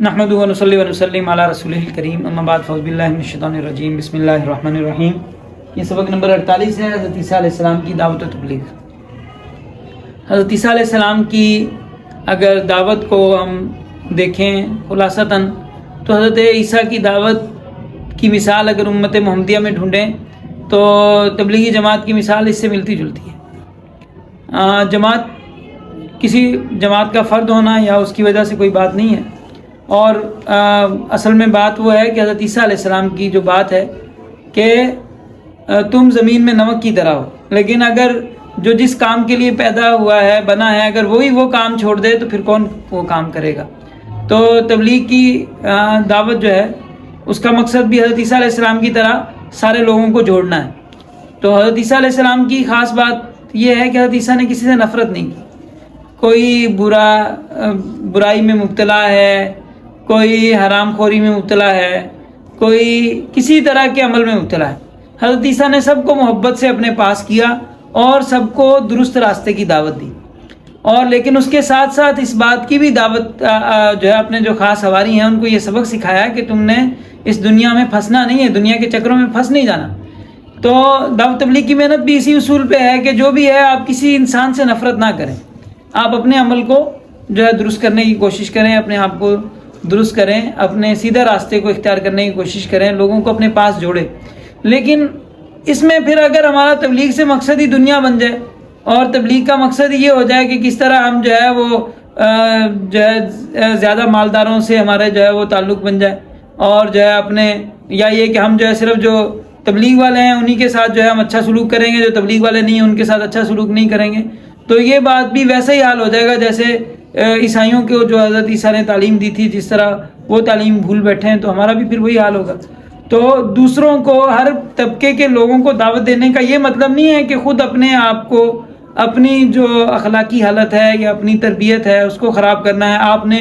نحمدہ و نصلی و نسلم علی رسولہ الکریم، اما بعد فاعوذ باللہ من الشیطان الرجیم، بسم اللہ الرحمن الرحیم۔ یہ سبق نمبر 48 ہے، حضرت عیسیٰ علیہ السلام کی دعوت و تبلیغ۔ حضرت عیسیٰ علیہ السلام کی اگر دعوت کو ہم دیکھیں خلاصتاً تو حضرت عیسیٰ کی دعوت کی مثال اگر امت محمدیہ میں ڈھونڈیں تو تبلیغی جماعت کی مثال اس سے ملتی جلتی ہے۔ جماعت کسی جماعت کا فرد ہونا یا اس کی وجہ سے کوئی بات نہیں ہے، اور اصل میں بات وہ ہے کہ حضرت عیسیٰ علیہ السلام کی جو بات ہے کہ تم زمین میں نمک کی طرح ہو، لیکن اگر جو جس کام کے لیے پیدا ہوا ہے بنا ہے اگر وہی وہ کام چھوڑ دے تو پھر کون وہ کام کرے گا۔ تو تبلیغ کی دعوت جو ہے اس کا مقصد بھی حضرت عیسیٰ علیہ السلام کی طرح سارے لوگوں کو جوڑنا ہے۔ تو حضرت عیسیٰ علیہ السلام کی خاص بات یہ ہے کہ حضرت عیسیٰ نے کسی سے نفرت نہیں کی، کوئی برائی میں مبتلا ہے، کوئی حرام خوری میں مبتلا ہے، کوئی کسی طرح کے عمل میں مبتلا ہے، حضرت عیسیٰ نے سب کو محبت سے اپنے پاس کیا اور سب کو درست راستے کی دعوت دی۔ اور لیکن اس کے ساتھ ساتھ اس بات کی بھی دعوت جو ہے اپنے جو خاص حواری ہیں ان کو یہ سبق سکھایا کہ تم نے اس دنیا میں پھنسنا نہیں ہے، دنیا کے چکروں میں پھنس نہیں جانا۔ تو دعوت تبلیغ کی محنت بھی اسی اصول پہ ہے کہ جو بھی ہے آپ کسی انسان سے نفرت نہ کریں، آپ اپنے عمل کو جو ہے درست کرنے کی کوشش کریں، اپنے آپ کو درست کریں، اپنے سیدھے راستے کو اختیار کرنے کی کوشش کریں، لوگوں کو اپنے پاس جوڑیں۔ لیکن اس میں پھر اگر ہمارا تبلیغ سے مقصد ہی دنیا بن جائے اور تبلیغ کا مقصد یہ ہو جائے کہ کس طرح ہم جو ہے وہ جو ہے زیادہ مالداروں سے ہمارے جو ہے وہ تعلق بن جائے، اور جو ہے اپنے یا یہ کہ ہم جو ہے صرف جو تبلیغ والے ہیں انہی کے ساتھ جو ہے ہم اچھا سلوک کریں گے، جو تبلیغ والے نہیں ہیں ان کے ساتھ اچھا سلوک نہیں کریں گے، تو یہ بات بھی ویسا ہی حال ہو جائے گا جیسے عیسائیوں کو جو حضرت عیسیٰ نے تعلیم دی تھی، جس طرح وہ تعلیم بھول بیٹھے ہیں تو ہمارا بھی پھر وہی حال ہوگا۔ تو دوسروں کو، ہر طبقے کے لوگوں کو دعوت دینے کا یہ مطلب نہیں ہے کہ خود اپنے آپ کو، اپنی جو اخلاقی حالت ہے یا اپنی تربیت ہے اس کو خراب کرنا ہے۔ آپ نے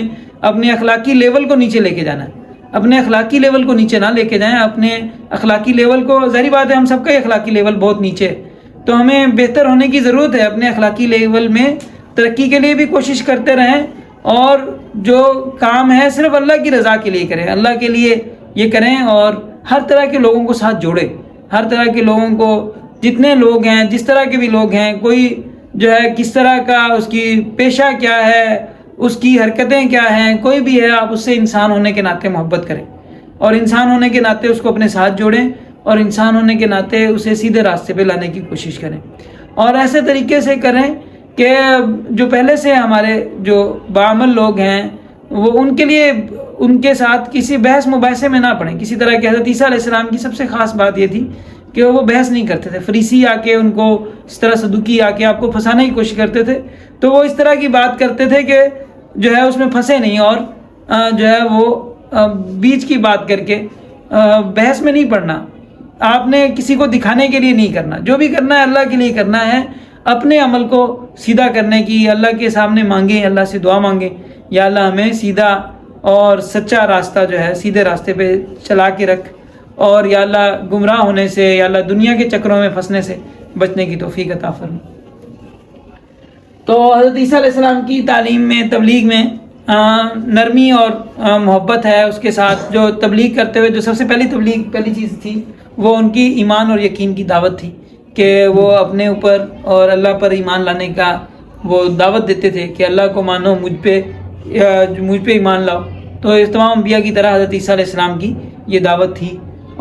اپنے اخلاقی لیول کو نیچے لے کے جانا ہے، اپنے اخلاقی لیول کو نیچے نہ لے کے جائیں، اپنے اخلاقی لیول کو، ظاہری بات ہے ہم سب کا ہی اخلاقی لیول بہت نیچے ہے، تو ہمیں بہتر ہونے کی ضرورت ہے، اپنے اخلاقی لیول میں ترقی کے لیے بھی کوشش کرتے رہیں، اور جو کام ہے صرف اللہ کی رضا کے لیے کریں، اللہ کے لیے یہ کریں، اور ہر طرح کے لوگوں کو ساتھ جوڑیں، ہر طرح کے لوگوں کو، جتنے لوگ ہیں، جس طرح کے بھی لوگ ہیں، کوئی جو ہے کس طرح کا، اس کی پیشہ کیا ہے، اس کی حرکتیں کیا ہیں، کوئی بھی ہے، آپ اس سے انسان ہونے کے ناطے محبت کریں، اور انسان ہونے کے ناطے اس کو اپنے ساتھ جوڑیں، اور انسان ہونے کے ناطے اسے سیدھے راستے پہ لانے کی کوشش کریں، اور ایسے طریقے سے کریں کہ جو پہلے سے ہمارے جو بعمل لوگ ہیں وہ ان کے لیے ان کے ساتھ کسی بحث مباحثے میں نہ پڑیں کسی طرح کے۔ حضرت عیسیٰ علیہ السلام کی سب سے خاص بات یہ تھی کہ وہ بحث نہیں کرتے تھے۔ فریسی آ کے ان کو اس طرح صدوقی آ کے آپ کو پھنسانے کی کوشش کرتے تھے، تو وہ اس طرح کی بات کرتے تھے کہ جو ہے اس میں پھنسے نہیں، اور جو ہے وہ بیچ کی بات کر کے بحث میں نہیں پڑنا، آپ نے کسی کو دکھانے کے لیے نہیں کرنا، جو بھی کرنا ہے اللہ کے لیے کرنا ہے، اپنے عمل کو سیدھا کرنے کی اللہ کے سامنے مانگیں، اللہ سے دعا مانگیں، یا اللہ ہمیں سیدھا اور سچا راستہ جو ہے سیدھے راستے پہ چلا کے رکھ، اور یا اللہ گمراہ ہونے سے، یا اللہ دنیا کے چکروں میں پھنسنے سے بچنے کی توفیق عطا فرما۔ تو حضرت عیسیٰ علیہ السلام کی تعلیم میں، تبلیغ میں نرمی اور محبت ہے، اس کے ساتھ جو تبلیغ کرتے ہوئے جو سب سے پہلی چیز تھی وہ ان کی ایمان اور یقین کی دعوت تھی، کہ وہ اپنے اوپر اور اللہ پر ایمان لانے کا وہ دعوت دیتے تھے کہ اللہ کو مانو، مجھ پہ ایمان لاؤ۔ تو اس تمام انبیاء کی طرح حضرت عیسیٰ علیہ السلام کی یہ دعوت تھی،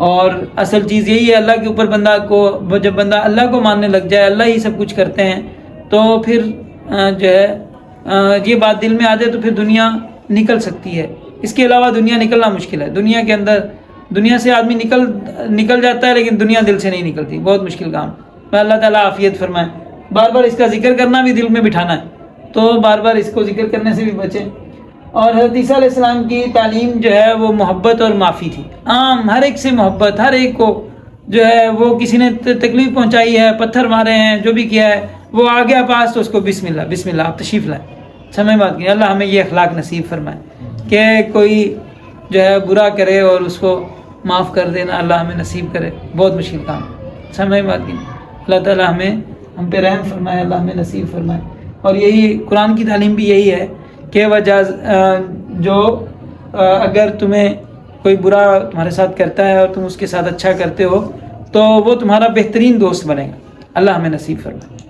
اور اصل چیز یہی ہے اللہ کے اوپر بندہ کو، جب بندہ اللہ کو ماننے لگ جائے، اللہ ہی سب کچھ کرتے ہیں، تو پھر جو ہے یہ بات دل میں آ جائے تو پھر دنیا نکل سکتی ہے، اس کے علاوہ دنیا نکلنا مشکل ہے۔ دنیا کے اندر، دنیا سے آدمی نکل جاتا ہے لیکن دنیا دل سے نہیں نکلتی، بہت مشکل کام۔ اللہ تعالیٰ عافیت فرمائے۔ بار بار اس کا ذکر کرنا بھی دل میں بٹھانا ہے، تو بار بار اس کو ذکر کرنے سے بھی بچیں۔ اور حضرت عیسیٰ علیہ السلام کی تعلیم جو ہے وہ محبت اور معافی تھی، عام ہر ایک سے محبت، ہر ایک کو جو ہے وہ کسی نے تکلیف پہنچائی ہے، پتھر مارے ہیں، جو بھی کیا ہے، وہ آ گیا پاس تو اس کو بسم اللہ آپ تشریف لائیں، سمجھ بات کی۔ اللہ ہمیں یہ اخلاق نصیب فرمائے کہ کوئی جو ہے برا کرے اور اس کو معاف کر دینا اللہ ہمیں نصیب کرے، بہت مشکل کام، سمجھ بات کی۔ اللہ تعالیٰ ہم پہ رحم فرمائے، اللہ ہمیں نصیب فرمائے۔ اور یہی قرآن کی تعلیم بھی یہی ہے کہ جو اگر تمہیں کوئی برا تمہارے ساتھ کرتا ہے اور تم اس کے ساتھ اچھا کرتے ہو تو وہ تمہارا بہترین دوست بنے گا، اللہ ہمیں نصیب فرمائے۔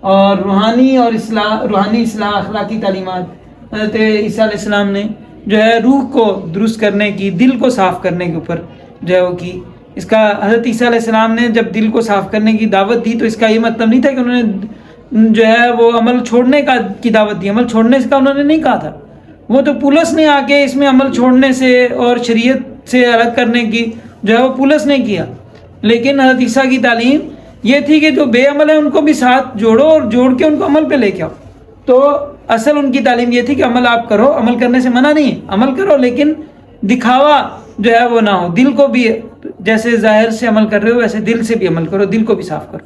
اور روحانی اصلاح اخلاقی تعلیمات حضرت عیسیٰ علیہ السلام نے جو ہے روح کو درست کرنے کی، دل کو صاف کرنے کے اوپر جو ہے وہ کی۔ اس کا حضرت عیسیٰ علیہ السلام نے جب دل کو صاف کرنے کی دعوت دی تو اس کا یہ مطلب نہیں تھا کہ انہوں نے جو ہے وہ عمل چھوڑنے کی دعوت دی، عمل چھوڑنے کا انہوں نے نہیں کہا تھا۔ وہ تو پولس نے آ کے اس میں عمل چھوڑنے سے اور شریعت سے الگ کرنے کی جو ہے وہ پولس نے کیا، لیکن حضرت عیسیٰ کی تعلیم یہ تھی کہ جو بے عمل ہے ان کو بھی ساتھ جوڑو اور جوڑ کے ان کو عمل پہ لے کے آؤ۔ تو اصل ان کی تعلیم یہ تھی کہ عمل آپ کرو، عمل کرنے سے منع نہیں ہے، عمل کرو لیکن دکھاوا جو ہے وہ نہ ہو، دل کو بھی جیسے ظاہر سے عمل کر رہے ہو ویسے دل سے بھی عمل کرو، دل کو بھی صاف کرو۔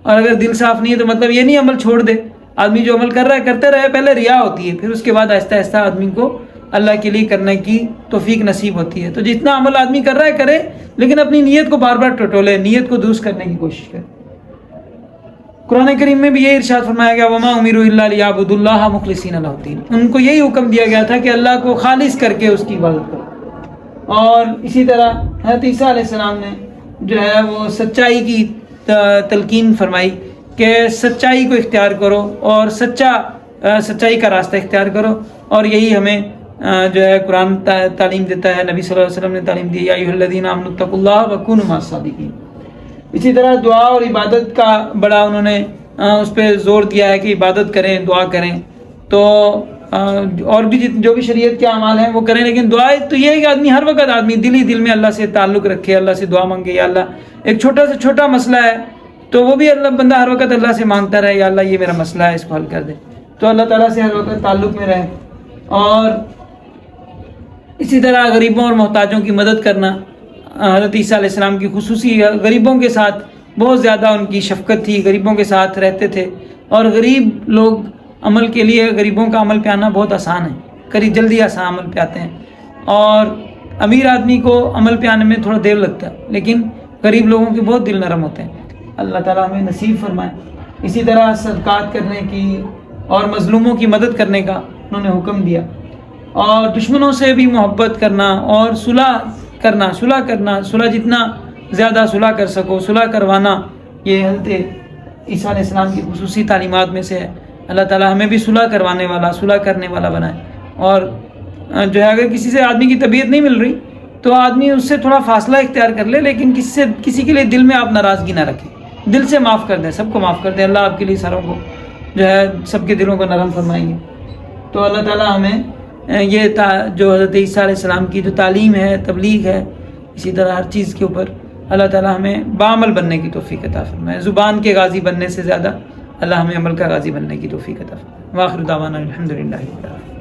اور اگر دل صاف نہیں ہے تو مطلب یہ نہیں عمل چھوڑ دے، آدمی جو عمل کر رہا ہے کرتے رہے، پہلے ریا ہوتی ہے، پھر اس کے بعد آہستہ آہستہ آدمی کو اللہ کے لیے کرنے کی توفیق نصیب ہوتی ہے۔ تو جتنا عمل آدمی کر رہا ہے کرے، لیکن اپنی نیت کو بار بار ٹٹولے، نیت کو درست کرنے کی کوشش کرے۔ قرآن کریم میں بھی یہ ارشاد فرمایا گیا وما امروا الا لیعبدوا اللہ مخلصین لہ الدین، ان کو یہی حکم دیا گیا تھا کہ اللہ کو خالص کر کے اس کی عبادت کرو۔ اور اسی طرح حضرت عیسیٰ علیہ السلام نے جو ہے وہ سچائی کی تلقین فرمائی کہ سچائی کو اختیار کرو اور سچائی کا راستہ اختیار کرو، اور یہی ہمیں جو ہے قرآن تعلیم دیتا ہے، نبی صلی اللہ علیہ وسلم نے تعلیم دی یا ایھا الذین آمنوا اتقوا اللہ وکونوا مع الصادقین۔ اسی طرح دعا اور عبادت کا بڑا انہوں نے اس پہ زور دیا ہے کہ عبادت کریں، دعا کریں، تو اور بھی جو بھی شریعت کے اعمال ہیں وہ کریں، لیکن دعا تو یہ ہے کہ آدمی ہر وقت آدمی دل ہی دل میں اللہ سے تعلق رکھے، اللہ سے دعا مانگے، یا اللہ ایک چھوٹا سے چھوٹا مسئلہ ہے تو وہ بھی بندہ ہر وقت اللہ سے مانگتا رہے، یا اللہ یہ میرا مسئلہ ہے اس کو حل کر دے، تو اللہ تعالیٰ سے ہر وقت تعلق میں رہے۔ اور اسی طرح غریبوں اور محتاجوں کی مدد کرنا، حضرت عیسیٰ علیہ السلام کی خصوصی غریبوں کے ساتھ بہت زیادہ ان کی شفقت تھی، غریبوں کے ساتھ رہتے تھے، اور غریب لوگ عمل کے لیے غریبوں کا عمل پہ آنا بہت آسان ہے، جلدی آسان عمل پہ آتے ہیں، اور امیر آدمی کو عمل پہ آنے میں تھوڑا دیر لگتا ہے، لیکن غریب لوگوں کے بہت دل نرم ہوتے ہیں۔ اللہ تعالیٰ ہمیں نصیب فرمائے۔ اسی طرح صدقات کرنے کی اور مظلوموں کی مدد کرنے کا انہوں نے حکم دیا، اور دشمنوں سے بھی محبت کرنا اور صلح کرنا، صلح جتنا زیادہ صلح کر سکو، صلح کروانا، یہ حضرت عیسیٰ علیہ السلام کی خصوصی تعلیمات میں سے ہے۔ اللہ تعالیٰ ہمیں بھی صلح کروانے والا، صلح کرنے والا بنائے۔ اور جو ہے اگر کسی سے آدمی کی طبیعت نہیں مل رہی تو آدمی اس سے تھوڑا فاصلہ اختیار کر لے، لیکن کسی کے لیے دل میں آپ ناراضگی نہ رکھیں، دل سے معاف کر دیں، سب کو معاف کر دیں۔ اللہ آپ کے لیے ساروں کو جو ہے سب کے دلوں کو نرم فرمائیں گے۔ تو اللہ تعالیٰ ہمیں یہ جو حضرت عیسیٰ علیہ السلام کی جو تعلیم ہے، تبلیغ ہے، اسی طرح ہر چیز کے اوپر اللہ تعالیٰ ہمیں بعمل بننے کی توفیق عطا فرمائے۔ زبان کے غازی بننے سے زیادہ اللہ ہمیں عمل کا غازی بننے کی توفیق عطا فرمائے۔ وآخر دعوانا الحمدللہ رب العالمین۔